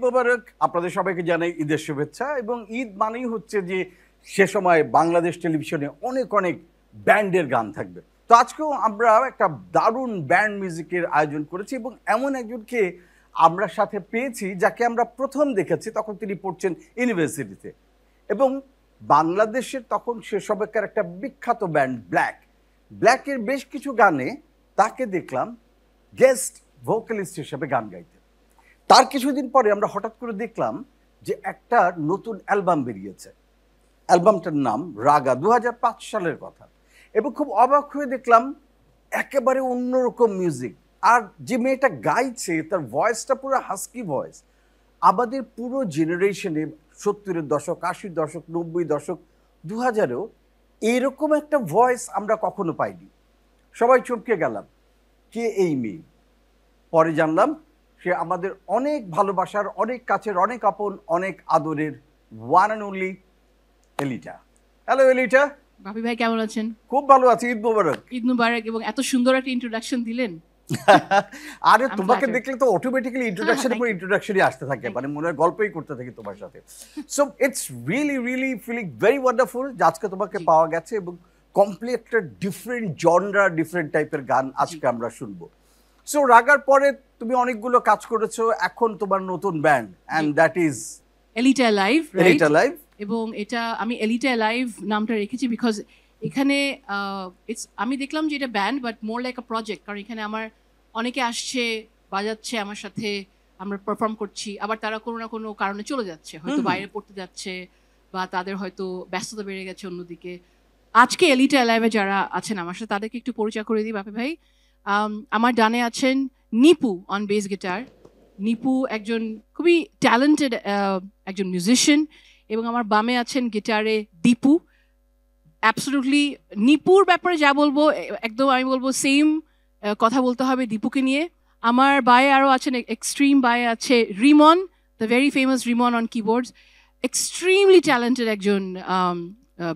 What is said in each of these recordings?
মোবারক। আপনাদের সবাইকে জানাই ঈদের শুভেচ্ছা। এবং ঈদ মানেই হচ্ছে যে সে সময় বাংলাদেশ টেলিভিশনে অনেক অনেক ব্যান্ডের গান থাকবে। তো আজকেও আমরা একটা দারুণ ব্যান্ড মিউজিকের আয়োজন করেছি এবং এমন একজনকে আমরা সাথে পেয়েছি যাকে আমরা প্রথম দেখেছি তখন তিনি পড়ছেন ইউনিভার্সিটিতে, এবং বাংলাদেশের তখন সে সবাইকার একটা বিখ্যাত ব্যান্ড ব্ল্যাকের বেশ কিছু গানে তাকে দেখলাম গেস্ট ভোকালিস্ট হিসেবে গান গাইতে। তার কিছুদিন পরে আমরা হঠাৎ করে দেখলাম যে একটা নতুন অ্যালবাম বেরিয়েছে। অ্যালবামটার নাম রাগা, 2005 সালের কথা। এবং খুব অবাক হয়ে দেখলাম একেবারে অন্যরকম মিউজিক। আর যে মেয়েটা গাইছে তার ভয়েসটা পুরো হাস্কি ভয়েস। আমাদের পুরো জেনারেশনে 70-এর দশক, 80-র দশক, 90-র দশক, 2000-এও এইরকম একটা ভয়েস আমরা কখনো পাইনি। সবাই চমকে গেলাম, কে এই মেয়ে? পরে জানলাম সে আমাদের অনেক ভালোবাসার, অনেক কাছের, অনেক আপন, অনেক আদরের one and only Elita. Hello Elita. Bapi ভাই কেমন আছেন? খুব ভালো আছি। ঈদ মোবারক। ঈদ মোবারক। এবং এত সুন্দর একটা ইন্ট্রোডাকশন দিলেন। আরে তোমাকে দেখলে তো অটোমেটিক্যালি ইন্ট্রোডাকশনের পর ইন্ট্রোডাকশনই আসতে থাকে, মানে মনে হয় গল্পই করতে থাকি তোমার সাথে। So it's really feeling very wonderful যে আজকে তোমাকে পাওয়া গেছে এবং কমপ্লিট একটা ডিফারেন্ট জনরা, ডিফারেন্ট টাইপের গান আজকে আমরা শুনবো। সো রাগার পরে তুমি অনেকগুলো কাজ করেছো, এখন তোমার নতুন band and that is Elita live. Elita live. এবং এটা আমি এলিটা লাইভ নামটা রেখেছি বিকজ এখানে আমি দেখলাম যে এটা band but more like a project. কারণ এখানে আমার অনেকে আসছে, বাজাচ্ছে আমার সাথে, আমরা পারফর্ম করছি, আবার তারা কোনো না কোনো কারণে চলে যাচ্ছে, হয়তো বাইরে পড়তে যাচ্ছে বা তাদের হয়তো ব্যস্ততা বেড়ে গেছে অন্যদিকে। আজকে এলিটা লাইভে যারা আছেন আমার সাথে তাদেরকে একটু পরিচয় করে দিই বাপি ভাই। আমার ডানে আছেন Nipu on bass guitar. Nipu একজন খুবই ট্যালেন্টেড একজন মিউজিশিয়ান। এবং আমার বামে আছেন গিটারে দীপু। অ্যাবসলিউটলি নিপুর ব্যাপারে যা বলবো একদম আমি বলবো সেম কথা বলতে হবে দীপুকে নিয়ে। আমার বায়ে আরও আছেন, এক্সট্রিম বায়ে আছে Rimon, the very famous Rimon on keyboards. Extremely talented একজন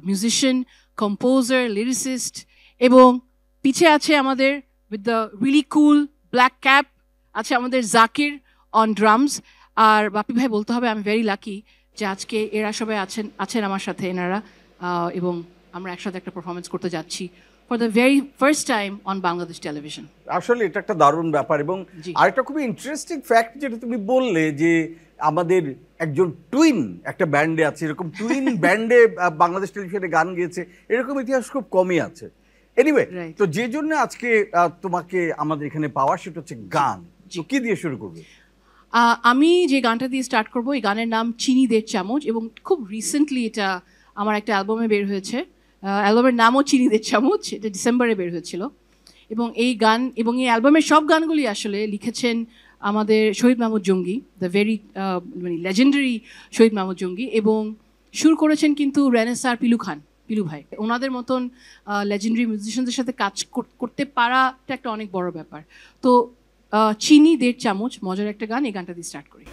মিউজিশিয়ান, কম্পোজার, লিরিসিস্ট। এবং পিছে আছে আমাদের with the really cool black cap আছে আমাদের জাকির অন ড্রামস। আর বাপি ভাই বলতে হবে আমি ভেরি লাকি যে আজকে এরা সবাই আছেন আমার সাথে এনারা, এবং আমরা একসাথে একটা পারফরমেন্স করতে যাচ্ছি for the very first time on Bangladesh television. আসলে এটা একটা দারুণ ব্যাপার। এবং আরেকটা খুবই ইন্টারেস্টিং ফ্যাক্ট যেটা তুমি বললে যে আমাদের একজন টুইন একটা ব্যান্ডে আছে, এরকম টুইন ব্যান্ডে বাংলাদেশ টেলিভিশনে গান গেয়েছে এরকম ইতিহাস খুব কমই আছে। এনিওয়ে, তো যে জন্য আজকে তোমাকে আমাদের এখানে পাওয়া সেটা হচ্ছে গান। কি দিয়ে শুরু করবে? আমি যে গানটা দিয়ে স্টার্ট করবো, এই গানের নাম চিনি দের চামচ। এবং খুব রিসেন্টলি এটা আমার একটা অ্যালবামে বের হয়েছে। অ্যালবামের নামও চিনি দের চামচ, এটা ডিসেম্বরে বের হয়েছিল। এবং এই গান এবং এই অ্যালবামের সব গানগুলি আসলে লিখেছেন আমাদের শহীদ মাহমুদ জঙ্গি, দ্য ভেরি মানে লেজেন্ডারি শহীদ মাহমুদ জঙ্গি। এবং সুর করেছেন কিন্তু রেনেসার পিলু ভাই। ওনাদের মতন লেজেন্ডারি মিউজিশিয়ানদের সাথে কাজ করতে পারাটা একটা অনেক বড় ব্যাপার। তো চিনি দের চামচ মজার একটা গান, এই গানটা দিয়ে স্টার্ট করি।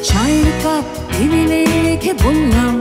চায়ের কাপ টেবিলে রেখে বললাম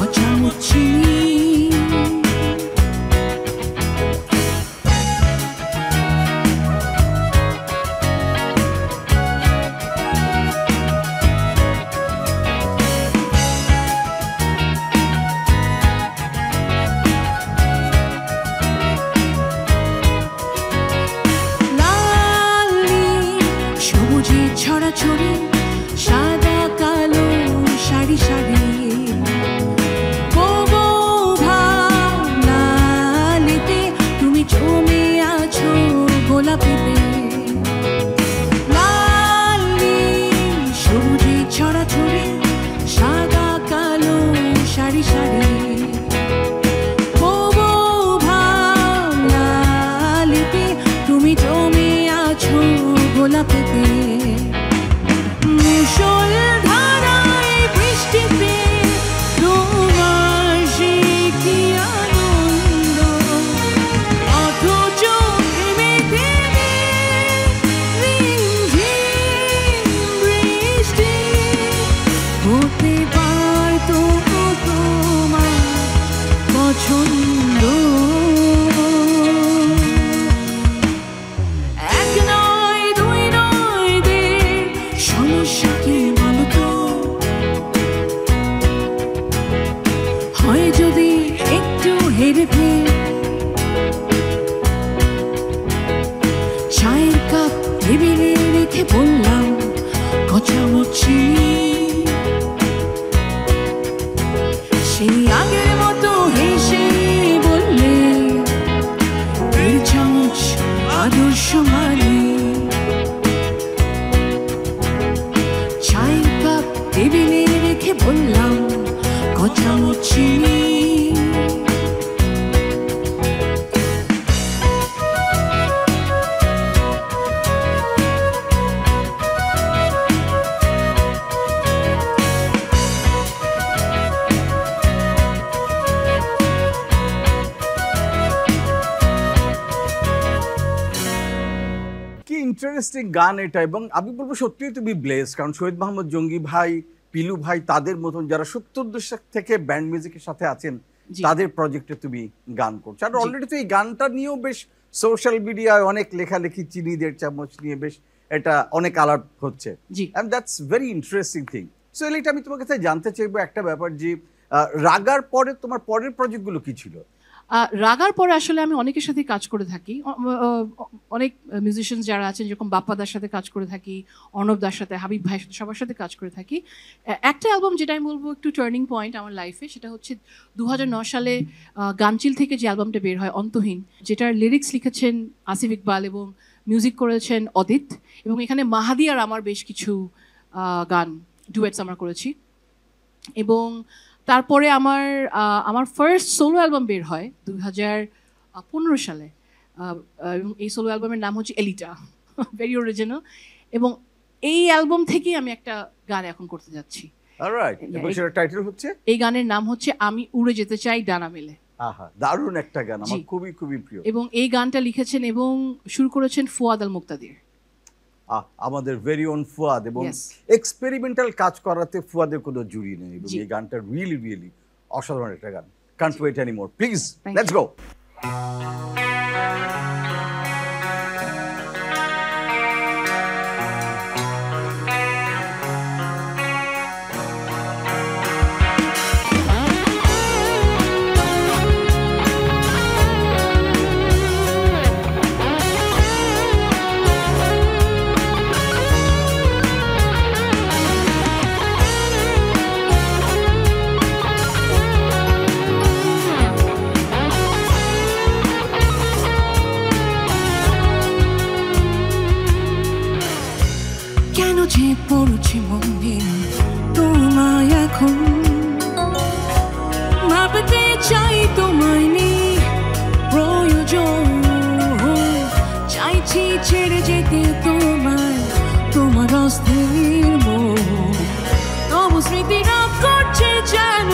কথা সবুজে ছড়াছড়ি সাদা কালো সারি সারি বো ভালালিতে তুমি জমে আছো গোলাপিতে লালি সবুজে ছড়াছড়ি সাদা কালো সারি সারি বো ভালালিতে তুমি জমে আছো গোলাপিতে মুষল ধারায় বৃষ্টিতে তোমার সে কি আনন্দ অথচ থেমে থেমে রিমঝিম বৃষ্টি হতে পারতো তোমার পছন্দ এক নয় দুই নয় দের সমস্যা কি বলতো হয় যদি একটু হেরফের চায়ের কাপ টেবিলে রেখে বললাম কচামচি সেই আগের মতো হেসে বললে এর চামচ আদর্শ মানি চায়ের কাপ টেবিলে রেখে বললাম কচামচি কি ইন্টারেস্টিং গান এটা, এবং আমি বলবো সত্যিই তুমি ব্লেস, কারণ শহীদ মাহমুদ জঙ্গি ভাই, পিলু ভাই, তাদের মতন যারা 70 দশক থেকে ব্যান্ড মিউজিকের সাথে আছেন জি। তাদের প্রজেক্টে তুমি গান করছো। আর জি। অলরেডি তো এই গানটা নিয়েও বেশ সোশ্যাল মিডিয়ায় অনেক লেখালেখি, চিনিদের চামচ নিয়ে বেশ এটা অনেক আলাপ হচ্ছে, জি। And that's very interesting thing. So এটা আমি তোমার কাছে জানতে চাইবো একটা ব্যাপার, যে রাগার পরে তোমার পরের প্রজেক্টগুলো কি ছিল? রাগার পরে আসলে আমি অনেকের সাথে কাজ করে থাকি, অনেক মিউজিশিয়ানস যারা আছেন, যেরকম বাপ্পাদার সাথে কাজ করে থাকি, অর্ণব দার সাথে, হাবিব ভাইয়ের সাথে, সবার সাথে কাজ করে থাকি। একটা অ্যালবাম যেটা আমি বলবো একটু টার্নিং পয়েন্ট আমার লাইফে, সেটা হচ্ছে 2009 সালে গানচিল থেকে যে অ্যালবামটা বের হয় অন্তহীন, যেটার লিরিক্স লিখেছেন আসিফ ইকবাল এবং মিউজিক করেছেন অদিত, এবং এখানে মাহাদি আর আমার বেশ কিছু গান ডুয়েটস আমরা করেছি। এবং তারপরে আমার ফার্স্ট সোলো অ্যালবাম বের হয় 2015 সালে, এবং এই সোলো অ্যালবামের নাম হচ্ছে এলিটা, ভেরি অরিজিনাল। এবং এই অ্যালবাম থেকেই আমি একটা গান এখন করতে যাচ্ছি। অলরাইট, এবং সেটার টাইটেল হচ্ছে? এই গানের নাম হচ্ছে আমি উড়ে যেতে চাই ডানা মেলে। আহা, দারুণ একটা গান, আমার জি। খুবই খুবই প্রিয়। এবং এই গানটা লিখেছেন এবং শুরু করেছেন ফুয়াদ আল মুক্তাদির, আমাদের ভেরি ওন ফুয়াদ, এবং Yes. এক্সপেরিমেন্টাল কাজ করাতে ফুয়াদের কোনো জুড়ি নেই, এবং জি। এই গানটা রিয়েলি রিয়েলি অসাধারণ একটা গান। Can't wait anymore, please Thank let's you. Go. কেন যে পড়ছে মনে তোমায় এখন ভাবতে চাই তোমায় নিয়ে প্রয়োজন চাইছি ছেড়ে যেতে তোমায় তোমার অস্থির মন তবু স্মৃতিরা করছে যেন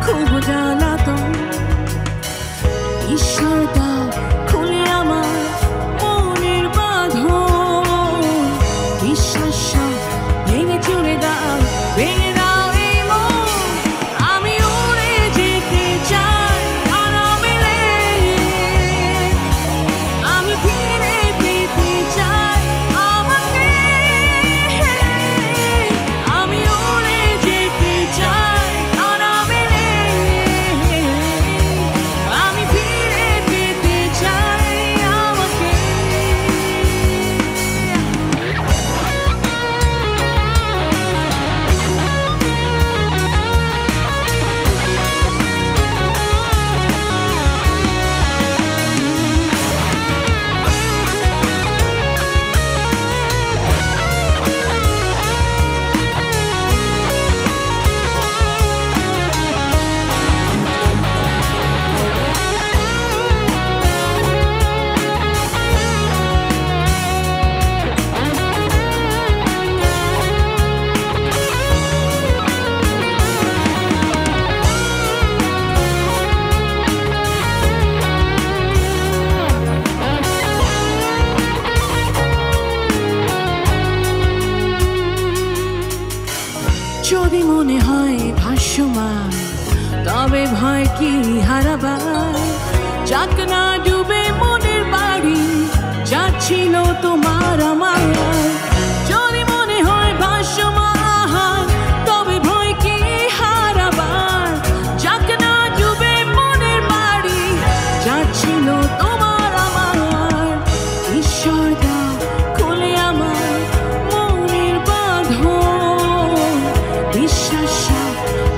খুব জ্বালাতন ঈশ্বর দাও খুলে আমার মনের বাঁধন বিশ্বাস ভেঙে চলে দাও ভেঙে দাও এই মন আমি উড়ে যেতে চাই আরামেলে আমি ফিরে পেতে চাই আমাকে আমি উড়ে যেতে চাই আরামেলে আমি ফিরে পেতে চাই আমাকে যদি মনে হয় ভাষ্যমান তবে ভয় কি হারাবার যাক না ডুবে মনের বাড়ি যা ছিল তোমার আমার যদি মনে হয় ভাষ্যমান তবে ভয় কি হারাবার যাক না ডুবে মনের বাড়ি যা ছিল তোমার আমার ঈশ্বর দাও খুলে আমার মনের বাঁধন বিশ্বাস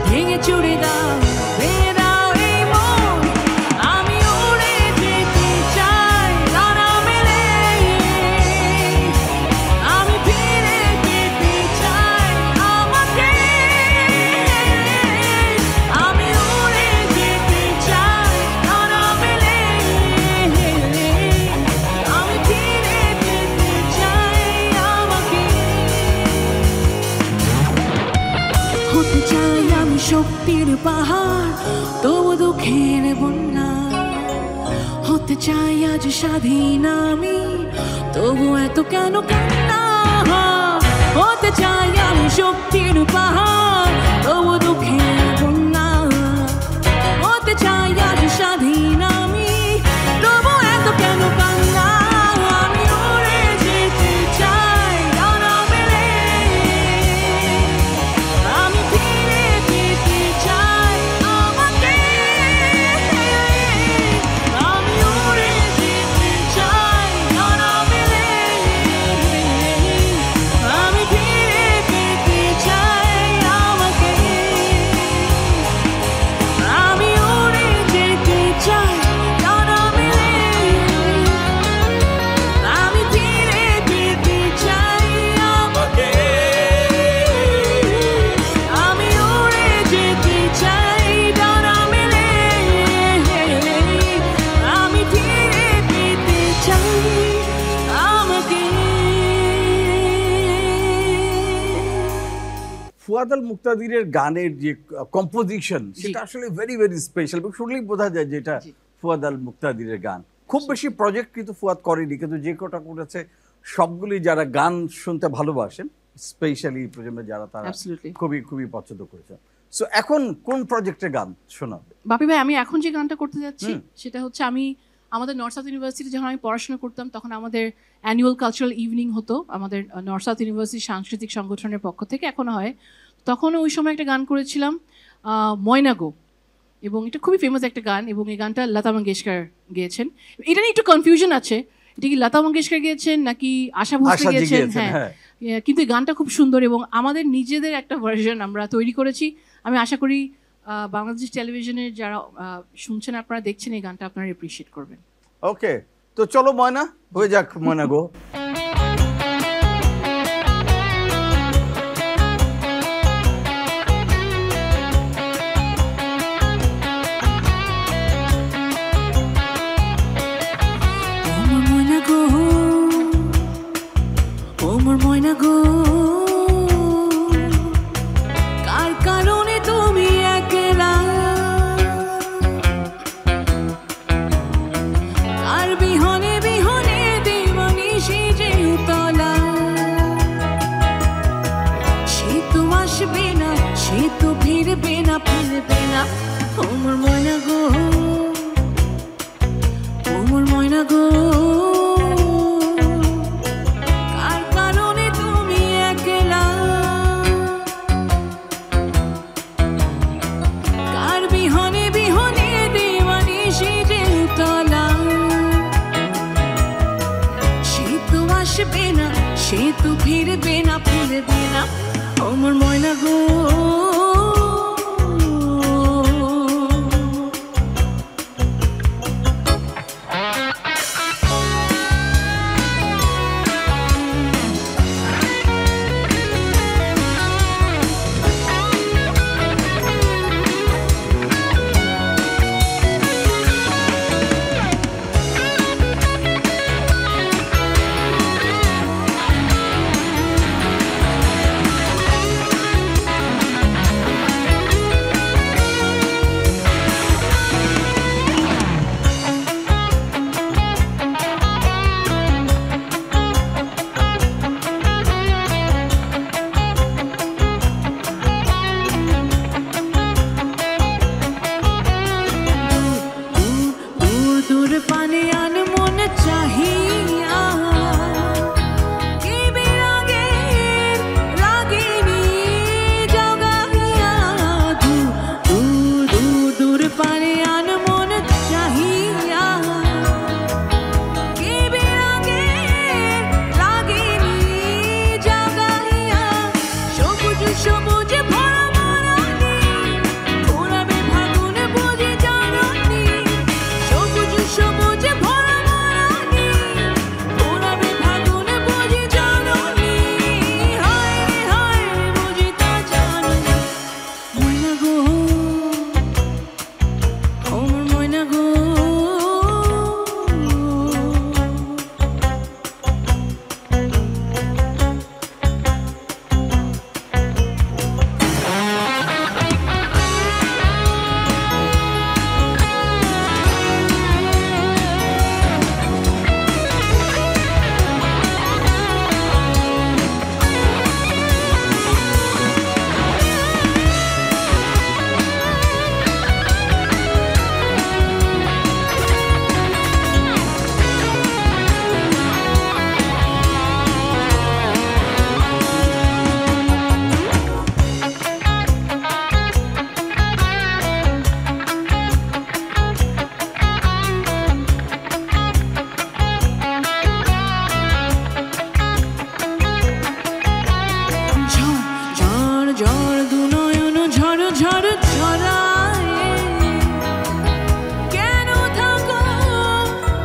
ভেঙে চুড়ে দাও ভেঙে দাও এই মন আমি উড়ে যেতে চাই ডানা মেলে আমি ফিরে পেতে চাই আমাকে আমি উড়ে যেতে চাই ডানা মেলে আমি ফিরে পেতে চাই আমাকে হতে চাই আমি শক্তির পাহাড় তবু দুঃখের বন্যা হতে চাই আজ স্বাধীন আমি তবু এত কেন কান্না হতে চাই আমি শক্তির পাহাড় তবু দুঃখের বন্যা হতে চাই আজ স্বাধীন আমি তবু এত কেন কান্না আমি উড়ে যেতে চাই ডানা মেলে আমি ফিরে পেতে চাই আমাকে আমি উড়ে যেতে চাই ডানা মেলে আমি ফিরে পেতে চাই আমাকে আমি উড়ে যেতে চাই ডানা মেলে আমি ফিরে পেতে চাই আমাকে আমি উড়ে যেতে চাই ডানা মেলে আমি ফিরে পেতে চাই আমাকে ফুয়াদ আল মুক্তাদিরের গানের যে কম্পোজিশন সেটা আসলে ভেরি ভেরি স্পেশাল এবং শুনলেই বোঝা যায় যে এটা জি। ফুয়াদ আল মুক্তাদিরের গান খুব বেশি প্রজেক্ট কিন্তু ফুয়াদ করেনি কিন্তু যে কটা করেছে সবগুলি যারা গান শুনতে ভালোবাসেন স্পেশালি প্রজন্মের যারা তারা Absolutely. খুবই খুবই পছন্দ করেছেন সো এখন কোন প্রজেক্টের গান শোনাবে বাপি ভাই আমি এখন যে গানটা করতে যাচ্ছি সেটা হচ্ছে আমি আমাদের নর্থ সাউথ ইউনিভার্সিটি যখন আমি পড়াশোনা করতাম তখন আমাদের অ্যানুয়াল কালচারাল ইভিনিং হতো আমাদের নর্থ সাউথ ইউনিভার্সিটি সাংস্কৃতিক সংগঠনের পক্ষ থেকে এখনো হয় তখন ওই সময় একটা গান করেছিলাম ময়নাগো এবং এটা খুবই ফেমাস একটা গান এবং এই গানটা লতা মঙ্গেশকর গেয়েছেন এটা নিয়ে একটু কনফিউশন আছে এটা কি লতা মঙ্গেশকর গেয়েছেন নাকি আশা ভোসলে আশাজি গেয়েছেন গেয়েছেন, হ্যাঁ হ্যাঁ। কিন্তু এই গানটা খুব সুন্দর এবং আমাদের নিজেদের একটা ভার্সন আমরা তৈরি করেছি আমি আশা করি বাংলাদেশ টেলিভিশনের যারা শুনছেন আপনারা দেখছেন এই গানটা আপনারা এপ্রিশিয়েট করবেন ওকে তো চলো ময়না হয়ে যাক ময়না গো ওমর ময়না গো ওমর ময়না গো কার কারণে তুমি একলা কার বিহনে বিহনে দেওয়ানি সেজে উতলা সে তো আসবে না সে তো ফিরবে না ফিরবে না ওমর ময়না গো ওমর ময়না গো কার কারণে তুমি একলা কার বিহনে বিহনে দেওয়ানি সেজে উতলা সে তো আসবে না সে তো ফিরবে না ফিরবে না ওমর ময়না গো সবুজে ভরা বনানী, ফুরাবে ফাগুনে বুঝি জাননি। সবুজ সবুজে ভরা বনানী, ফুরাবে ফাগুনে বুঝি জাননি। হায় রে হায় রে বুঝি তা জাননি। ময়না গো, আমার ময়না গো, ঝড় ঝড় দু নয়ন ঝড় ঝড় ঝরায়। কেন থাকো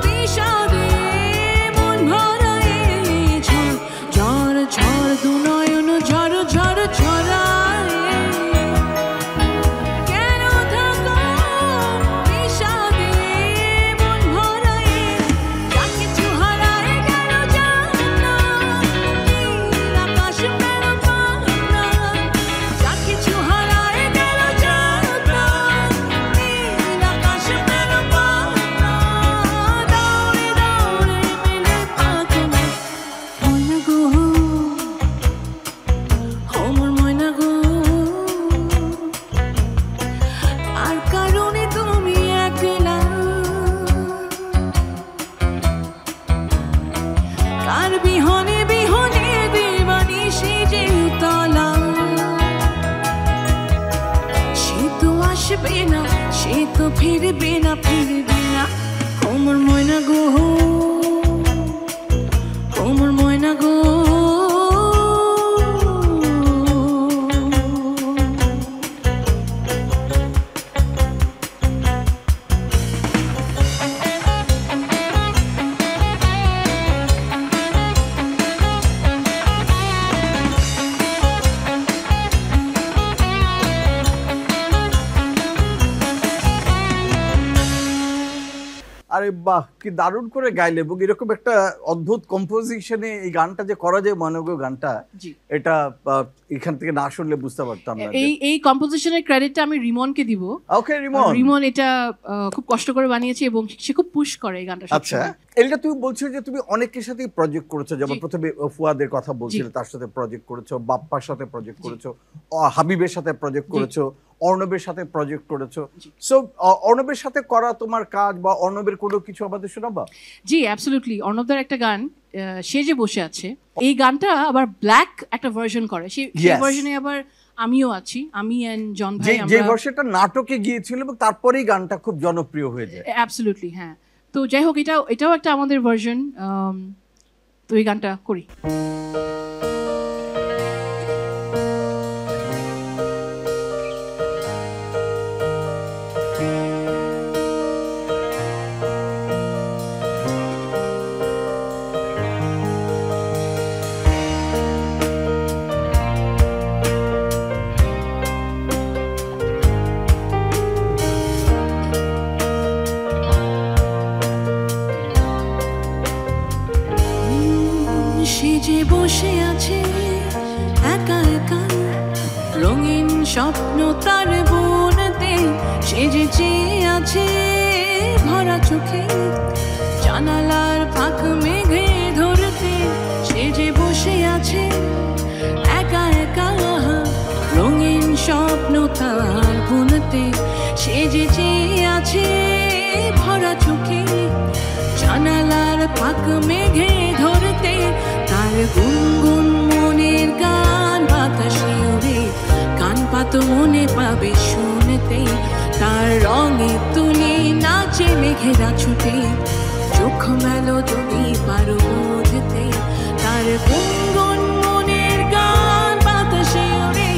বিষাদে মন ভরায়। ঝড় ঝড় ঝড় দু নয়ন ঝড় ঝড় ঝরায়। কেন থাকো বিষাদে মন ভরায়। যা কিছু হারায় গেল জানা, নীল আকাশ মেরো পানা। যা কিছু হারায় গেল জানা, নীল আকাশ মেরো পানা। দৌড়ে দৌড়ে মেলে পাখনা। ময়না গো, আমার ময়না গো, আর কারণে তুমি একলা। কার বিহনে বিহনে দেবানি সেজে উতলা। সে তো আসবে না, সে তো ফিরবে না, ফিরবে না। আমার ময়না গো, আমার ময়না গো। আরে বাহ, কি দারুণ করে গাইলে, এবং এরকম একটা অদ্ভুত কম্পোজিশনে এই গানটা যে করা যায়, মনোগ গানটা, জি। এটা এখান থেকে না শুনলে বুঝতে পারতাম না। এই কম্পোজিশনের ক্রেডিটটা আমি রিমনকে দিব। ওকে রিমন। রিমন এটা খুব কষ্ট করে বানিয়েছে এবং সে খুব পুশ করে এই গানটা। আচ্ছা, এটা তুমি বলছো যে তুমি অনেকের সাথে প্রজেক্ট করেছো, যেমন প্রথমে ফুয়াদের কথা বলছিলে, তার সাথে প্রজেক্ট করেছো, বাপ্পার সাথে প্রজেক্ট করেছো, হাবিবের সাথে প্রজেক্ট করেছো, অর্ণবের সাথে প্রজেক্ট করেছো। সো অর্ণবের সাথে করা তোমার কাজ বা অর্ণবের কোনো কিছু আমাদের শোনাবা? জি, অ্যাবসলিউটলি। অর্ণবদার একটা গান সে যে বসে আছে, এই গানটা আবার ব্ল্যাক একটা ভার্সন করে। সেই ভার্সনে আবার আমিও আছি, আমি এন্ড জন ভাই। যে ভার্সনটা নাটকে গিয়েছিল এবং তারপরেই গানটা খুব জনপ্রিয় হয়ে যায়। অ্যাবসলিউটলি, হ্যাঁ। তো যাই হোক, এটাও একটা আমাদের ভার্সন। তো এই গানটা করি। সে যে বসে আছে একা একা, রঙিন স্বপ্ন তার বনতে। সে যে চেয়ে আছে ভরা চোখে, জানালার ফাঁক মেঘে ধরতে। সে যে বসে আছে একা একা, রঙিন স্বপ্ন তার বনতে। সে যে চেয়ে আছে ভরা চোখে, জানালার ফাঁক মেঘে ধরতে। তার গুনগুন মনের গান বাতাসে উড়ে, কান পাত মনে পাবে শুনতে। তার রঙে তুলে নাচে মেঘেরা ছুটে, চোখ মেলো যদি পারো বুঝতে। তার গুনগুন মনের গান বাতাসে উড়ে,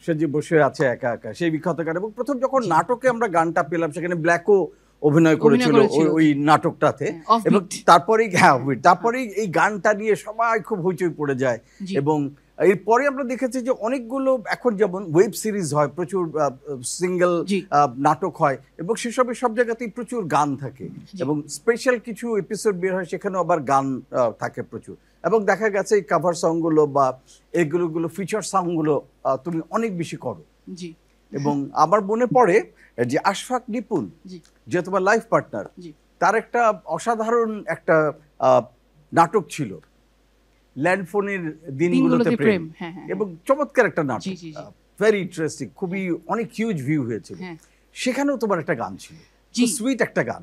সে যে বসে আছে একা একা, সেই বিখ্যাত গান। এবং প্রথম যখন নাটকে আমরা গানটা পেলাম, সেখানে ব্ল্যাকও অভিনয় করেছিল ওই নাটকটাতে। এবং তারপরেই এই গানটা নিয়ে সবাই খুব হইচই পড়ে যায়। এবং এরপরে আমরা দেখেছি যে অনেকগুলো এখন যেমন ওয়েব সিরিজ হয়, প্রচুর সিঙ্গেল নাটক হয়, এবং সেসবের সব জায়গাতেই প্রচুর গান থাকে, এবং স্পেশাল কিছু এপিসোড বের হয়, সেখানেও আবার গান থাকে প্রচুর। এবং দেখা গেছে এই কাভার সংগুলো বা এগুলো ফিচার সংগুলো তুমি অনেক বেশি করো। এবং আমার মনে পড়ে যে আশফাক নিপুণ, যে তোমার লাইফ পার্টনার, তার একটা অসাধারণ একটা নাটক ছিল ল্যান্ডফোনের দিনগুলোতে প্রেম, এবং চমৎকার একটা নাটক, ভেরি ইন্টারেস্টিং, খুবই অনেক হিউজ ভিউ হয়েছিল। সেখানেও তোমার একটা গান ছিল, সুইট একটা গান।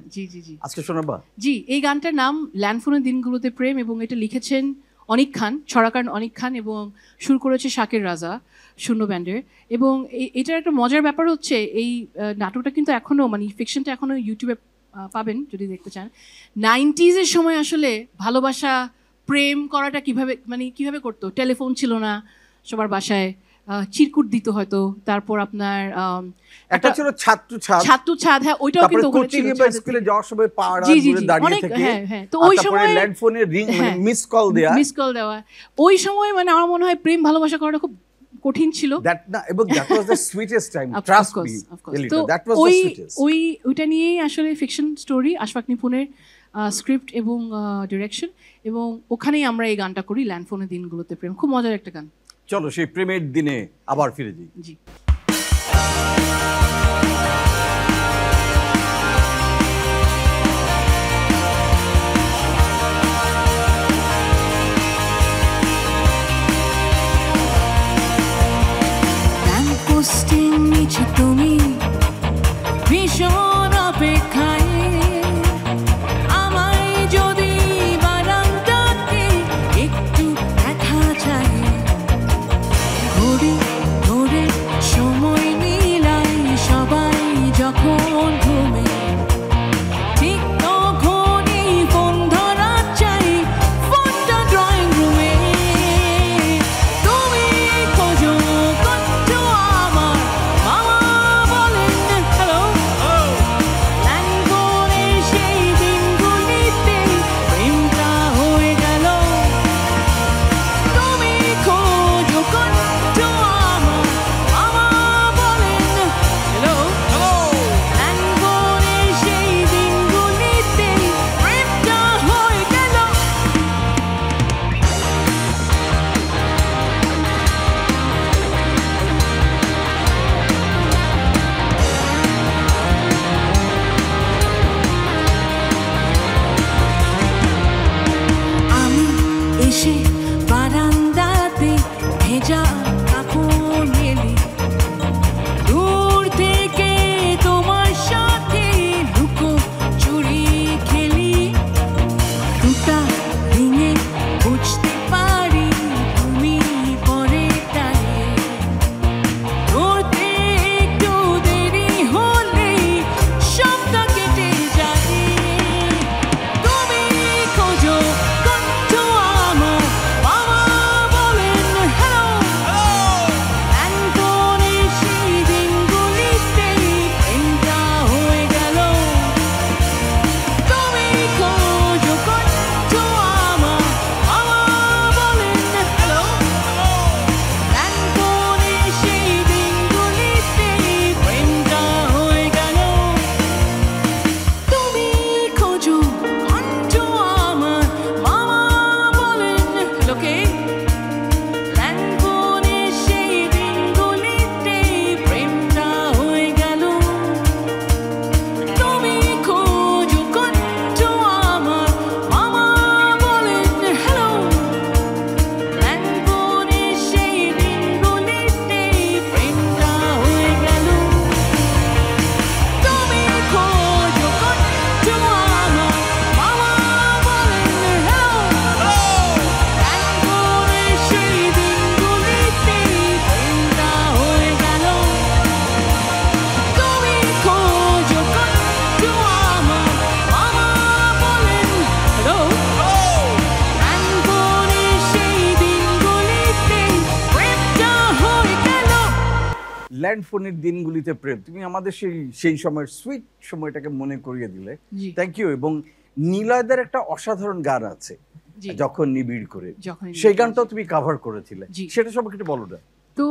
আজকে শোনাবা? জি, এই গানটার নাম ল্যান্ডফোনের দিনগুলোতে প্রেম, এবং এটা লিখেছেন অনিক খান, ছড়াকার অনিক খান, এবং সুর করেছে শাকের রাজা, শূন্য ব্যান্ডের। এবং এটার একটা মজার ব্যাপার হচ্ছে, এই নাটকটা কিন্তু এখনো, মানে ফিকশনটা এখনো ইউটিউবে পাবেন যদি দেখতে চান। 90s এর সময় আসলে ভালোবাসা, প্রেম করাটা কিভাবে করতো, টেলিফোন ছিল না সবার বাসায়, চিরকুট দিত হয়তো, তারপর আপনার একটা ছিল ছাত্র ছাদ, হ্যাঁ, ওইটাও কিন্তু স্কুলে যাওয়ার সময় পাড়া দূরে দাঁড়িয়ে থেকে, হ্যাঁ, তো ওই সময় ল্যান্ডফোনের রিং, মিস কল দেওয়া, ওই সময় মানে আমার মনে হয় প্রেম ভালোবাসা করাটা খুব কঠিন ছিল। এবং that was the sweetest time, trust me, that was the sweetest. ওইটা নিয়েই আসলে ফিকশন স্টোরি, আশফাক নিপুণের স্ক্রিপ্ট এবং ডিরেকশন, এবং ওখানেই আমরা এই গানটা করি, ল্যান্ডফোনের দিনগুলোতে প্রেম। খুব মজার একটা গান। চলো সেই প্রেমের দিনে আবার ফিরে যাই। জি। পোস্টিং নিচে তুমি ভীষণ অপেক্ষায়, আমায় যদি বারান্দাতে একটু দেখা যায়, ঘড়ি ধরে সময় মিলাই সবাই ল্যান্ডফোনের দিনগুলিতে প্রেম, তুমি আমাদের সেই সময়ের সুইট সময়টাকে মনে করিয়ে দিলে। জি থ্যাংক ইউ। এবং নিলয়দার একটা অসাধারণ গান আছে জি যখন নিবিড় করে, যখন সেই গানটাও তুমি কভার করেছিলে, জি। সেটা সম্পর্কে একটু বলো না। তো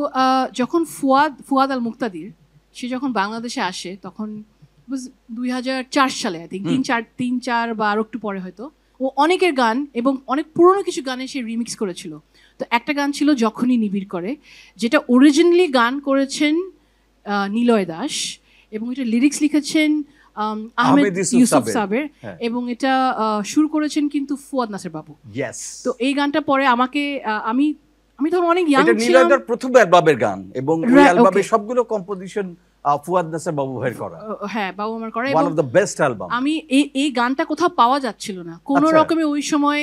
যখন ফুয়াদ আল মুক্তাদির সে যখন বাংলাদেশে আসে তখন 2004 সালে আই থিঙ্ক, 3-4 বা আরো একটু পরে হয়তো, ও অনেকের গান এবং অনেক পুরনো কিছু গানে সে রিমিক্স করেছিল। তো একটা গান ছিল যখনই নিবিড় করে, যেটা অরিজিনালি গান করেছেন নিলয় দাস এবং এটা লিরিক্স লিখেছেন আহমেদ ইউসুফ সাবের, এবং এটা সুর করেছেন কিন্তু ফুয়াদ নাসির বাবু। ইয়েস। তো এই গানটা পরে আমাকে আমি তখন অনেক ইয়াং এটা ছিলাম। নিলয়দার প্রথম অ্যালবামের গান এবং ওই অ্যালবামে সবগুলো কম্পোজিশন ফুয়াদ নাসির বাবু ভাইয়ের করা। হ্যাঁ, বাবু আমার করা। One of the best album. আমি এই গানটা কোথাও পাওয়া যাচ্ছিল না কোনো রকমে ওই সময়,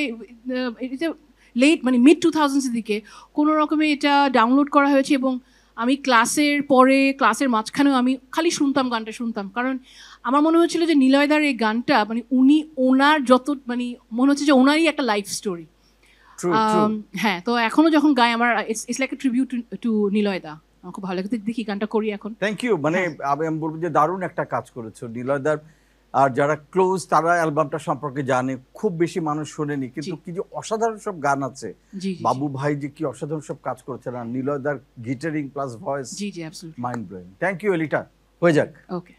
এটা লেট মানে মিড 2000s এর দিকে কোনো রকমে এটা ডাউনলোড করা হয়েছে এবং আমি ক্লাসের পরে ক্লাসের মাঝখানেও আমি খালি গানটা শুনতাম, কারণ আমার মনে হচ্ছিল যে নিলয়দার এই গানটা মানে ওনার যত মানে মনে হচ্ছে যে ওনারই একটা লাইফ স্টোরি। হ্যাঁ, তো এখনো যখন গাই আমার it's like a tribute to নিলয়দা। আমার খুব ভালো লাগে, দেখি গানটা করি এখন। Thank you. মানে আমি বলবো যে দারুণ একটা কাজ করেছো নিলয়দার। আর যারা ক্লোজ তারা অ্যালবামটা সম্পর্কে জানে, খুব বেশি মানুষ শোনেনি, কিন্তু কি যে অসাধারণ সব গান আছে। বাবু ভাই যে কি অসাধারণ সব কাজ করেছে না, নিলয়দার গিটারিং প্লাস ভয়েস, জি জি absolutely mind blowing. Thank you Elita, হয়ে যাক। ওকে।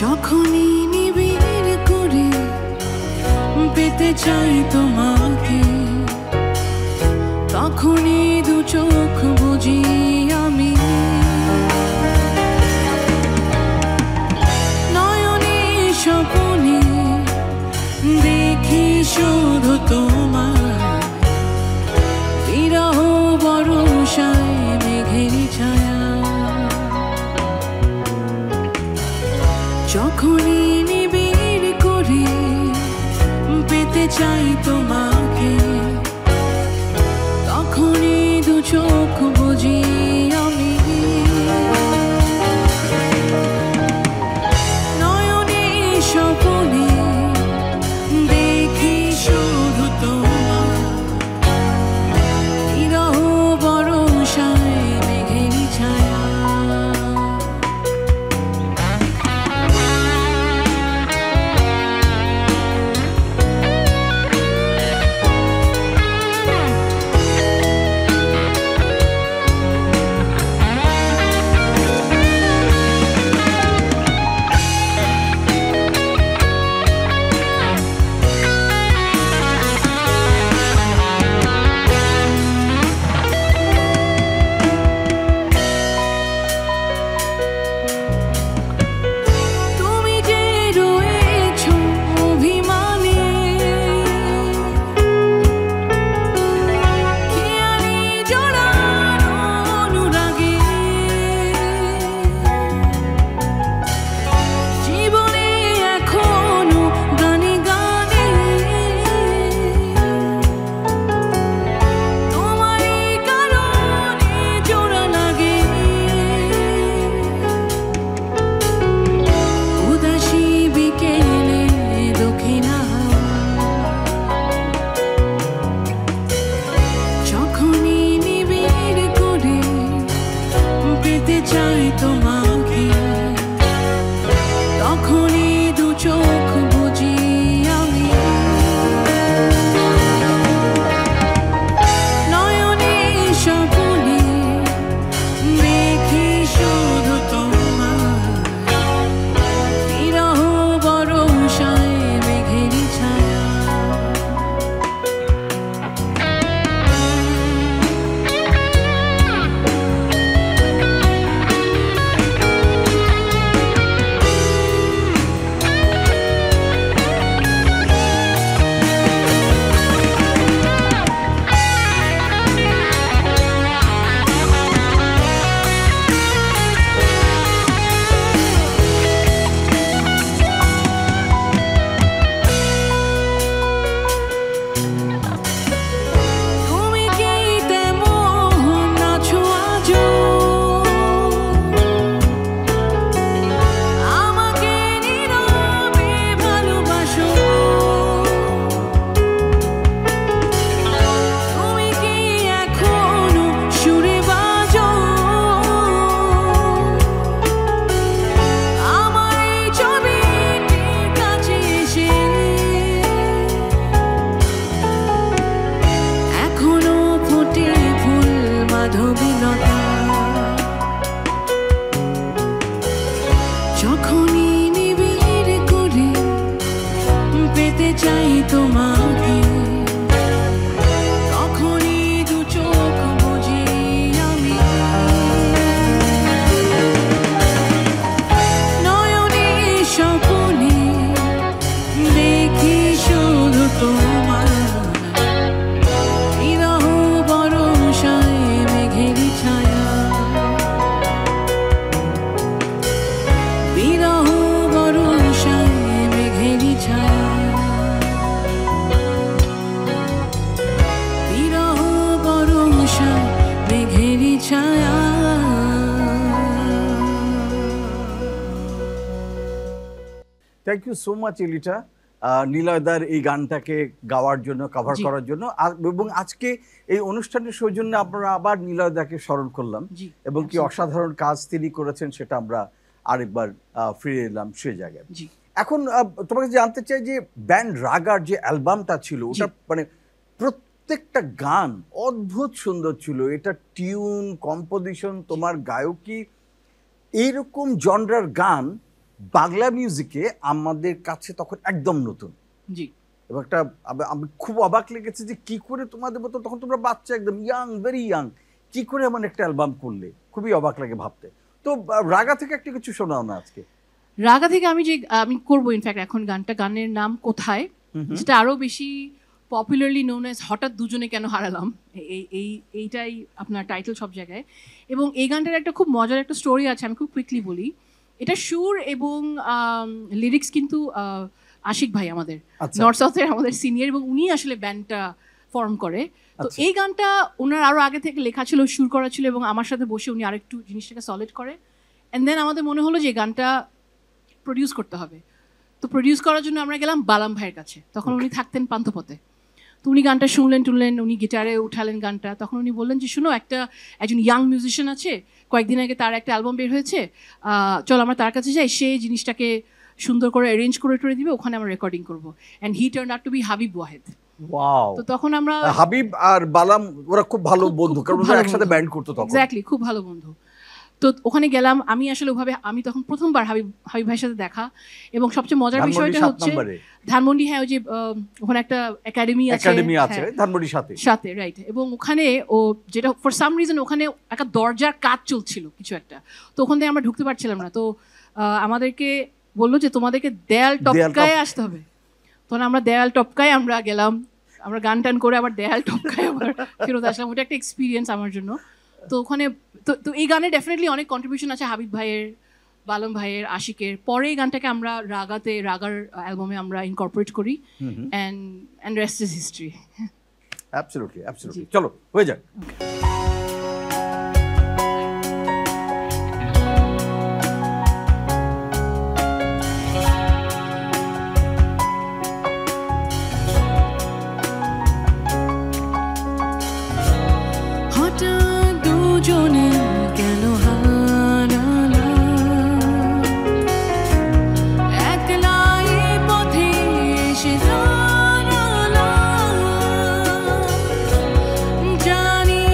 যখনই নিবিড় করে পেতে চাই তোমাকে, তখনই দু চোখ বুঝি আমি, নয়নে স্বপনে দেখি শুধু তোমার বিরহ বর্ষায় মেঘের ছায়া। যখনই নিবিড় করে পেতে চাই তোমাকে, তখনই দু চোখ বুঝি thank you so much Elita নিলয়দার এই গানটাকে গাওয়ার জন্য, কভার জি। করার জন্য। এবং আজকে এই অনুষ্ঠানের সৌজন্যে আমরা আবার নিলয়দাকে স্মরণ করলাম জি, এবং কি absolutely. অসাধারণ কাজ তিনি করেছেন সেটা আমরা আরেকবার ফিরে এলাম সেই জায়গায়। জি। এখন তোমাকে জানতে চাই যে ব্যান্ড রাগার যে অ্যালবামটা ছিল ওটা মানে প্রত্যেকটা গান অদ্ভুত সুন্দর ছিল। এটা টিউন, কম্পোজিশন, তোমার গায়কী, এইরকম জনরার গান বাংলা মিউজিকে আমাদের কাছে তখন একদম নতুন। জি। এবং একটা আমি খুব অবাক লেগেছে যে কি করে তোমাদের মতো, তখন তোমরা বাচ্চা, একদম ইয়াং, ভেরি ইয়াং, কি করে এমন একটা অ্যালবাম করলে, খুবই অবাক লাগে ভাবতে। তো রাগা থেকে একটা কিছু শোনাও না আজকে। রাগা থেকে আমি করবো ইনফ্যাক্ট এখন গানের নাম কোথায়, যেটা আরো বেশি পপুলারলি নোন অ্যাজ হঠাৎ দুজনে কেন হারালাম, এইটাই আপনার টাইটেল সব জায়গায়। এবং এই গানটার একটা খুব মজার একটা স্টোরি আছে, আমি খুব কুইকলি বলি। এটা সুর এবং লিরিক্স কিন্তু আশিক ভাই আমাদের আচ্ছা। নর্থ সাউথের আমাদের সিনিয়র, এবং উনি আসলে ব্যান্ডটা ফর্ম করে। তো আচ্ছা। এই গানটা ওনার আরো আগে থেকে লেখা ছিল, সুর করা ছিল, এবং আমার সাথে বসে উনি আরেকটু জিনিসটাকে সলিড করে। অ্যান্ড দেন আমাদের মনে হলো যে এই গানটা প্রডিউস করতে হবে। তো প্রডিউস করার জন্য আমরা গেলাম বালাম ভাইয়ের কাছে, তখন উনি থাকতেন পান্থপথে। তো উনি গানটা শুনলেন, উনি গিটারে উঠালেন গানটা। তখন উনি বললেন যে শুনো, একজন ইয়াং মিউজিশিয়ান আছে, কয়েকদিন আগে তার একটা অ্যালবাম বের হয়েছে, চল আমরা তার কাছে যাই, সে জিনিসটাকে সুন্দর করে অ্যারেঞ্জ করে দিবে, ওখানে আমরা রেকর্ডিং করবো। And he turn out to be Habib Wahed. Wow. তো তখন আমরা হাবিব আর বালাম ওরা খুব ভালো খুব- বন্ধু, খুব কারণ ওরা ভালো একসাথে বন্ধু। ব্যান্ড করতো তখন। এক্স্যাক্টলি, খুব ভালো বন্ধু। তো ওখানে গেলাম আমি, আসলে ওভাবে আমি তখন প্রথমবার হাবিব ভাইয়ের সাথে দেখা। এবং সবচেয়ে মজার ধানমন্ডি বিষয়টা 7 হচ্ছে নম্বরে ধানমন্ডি, হ্যাঁ, ওই যে ওখানে একটা একাডেমি আছে ধানমন্ডির সাথে। সাথে, রাইট। এবং ওখানে ও যেটা ফর সাম রিজন ওখানে একটা দরজার কাজ চলছিল কিছু একটা, তো ওখান থেকে আমরা ঢুকতে পারছিলাম না। তো আমাদেরকে বললো যে তোমাদেরকে দেয়াল টপকায় আসতে হবে। তখন আমরা দেয়াল টপকায় আমরা গেলাম, আমরা গান টান করে আবার দেয়াল টপকায় আবার ফেরত আসলাম। ওটা একটা এক্সপিরিয়েন্স আমার জন্য। তো ওখানে তো এই গানে ডেফিনেটলি অনেক কন্ট্রিবিউশন আছে হাবিব ভাইয়ের, বালম ভাইয়ের, আশিকের। পরে এই গানটাকে আমরা রাগার অ্যালবামে আমরা ইনকর্পোরেট করি, and rest is history. Absolutely. চলো হয়ে যাক। হঠাৎ দুজনে কেন হারালাম, একলাই পথে এসে দাঁড়ালাম, জানি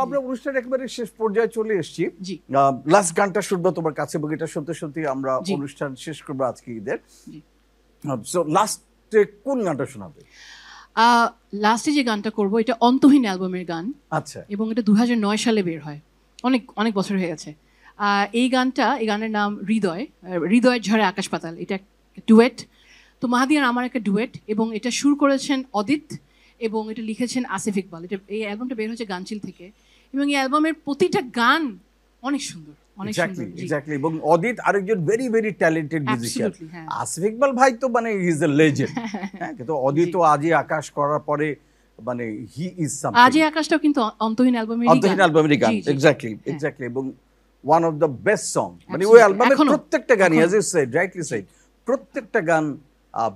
আমরা অনুষ্ঠানের একেবারে শেষ পর্যায়ে চলে এসেছি। জি। লাস্ট গানটা শুনবো তোমার কাছে এবং এটা শুনতে শুনতে আমরা জি। অনুষ্ঠান শেষ করবো আজকে ঈদের। জি। সো লাস্টে কোন গানটা শোনাবে? লাস্টে যে গানটা করব এটা অন্তহীন অ্যালবামের গান আচ্ছা, এবং এটা 2009 সালে বের হয়, অনেক অনেক বছর হয়ে গেছে। এই গানের নাম হৃদয়, হৃদয়ের ঝড়ে আকাশ পাতাল। এটা ডুয়েট, তো মাহাদি আর আমার একটা ডুয়েট, এবং এটা সুর করেছেন অদিত এবং এটা লিখেছেন আসিফ ইকবাল। এই অ্যালবামটা বের হয়েছে গানচিল থেকে এবং এই অ্যালবামের প্রতিটা গান অনেক সুন্দর, অনেক সুন্দর। এক্স্যাক্টলি। এবং অদিত আরেকজন very very talented musician. Absolutely, হ্যাঁ। আসিফ ইকবাল ভাই তো মানে হি ইজ এ লেজেন্ড। হ্যাঁ, কিন্তু অদিত আজি আকাশ করার পরে মানে হি ইজ সামথিং। আজই আকাশটাও কিন্তু অন্তহীন অ্যালবামের অন্তহীন অ্যালবামেরই গান, জি, জি। এক্স্যাক্টলি হ্যাঁ। এক্স্যাক্টলি। এবং one of the best song, মানে ওই Absolutely, অ্যালবামের এখনো, প্রত্যেকটা গানই এখনো। As you said, rightly said, প্রত্যেকটা গান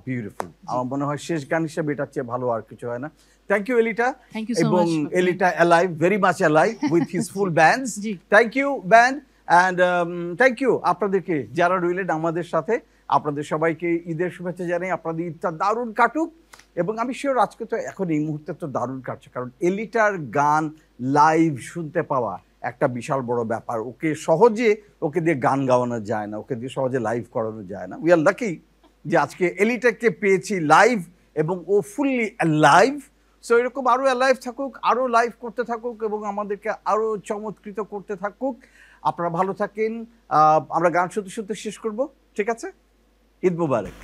বিউটিফুল। আমার মনে হয় শেষ গান হিসেবে এটার চেয়ে ভালো আর কিছু হয় না। Thank you Elita. Thank you so এবং much. Elita alive, very much alive with his full bands. জি। Thank you band and thank you আপনাদেরকে যারা রইলেন আমাদের সাথে। আপনাদের সবাইকে ঈদের শুভেচ্ছা জানাই। আপনাদের ঈদটা দারুণ কাটুক এবং আমি শিওর আজকে তো এখন এই মুহূর্তে তো দারুণ কাটছে, কারণ এলিটার গান লাইভ শুনতে পাওয়া একটা বিশাল বড় ব্যাপার। ওকে দিয়ে গান গাওয়ানো যায় না, ওকে দিয়ে সহজে লাইভ করানো যায় না। উই আর লাকি যে আজকে এলিটাকে পেয়েছি লাইভ এবং ও ফুললি লাইভ। সো এরকম আরও লাইভ থাকুক, আরও লাইভ করতে থাকুক এবং আমাদেরকে আরও চমৎকৃত করতে থাকুক। আপনারা ভালো থাকেন। আমরা গান শুনতে শুনতে শেষ করব, ঠিক আছে? ঈদ মুবারক।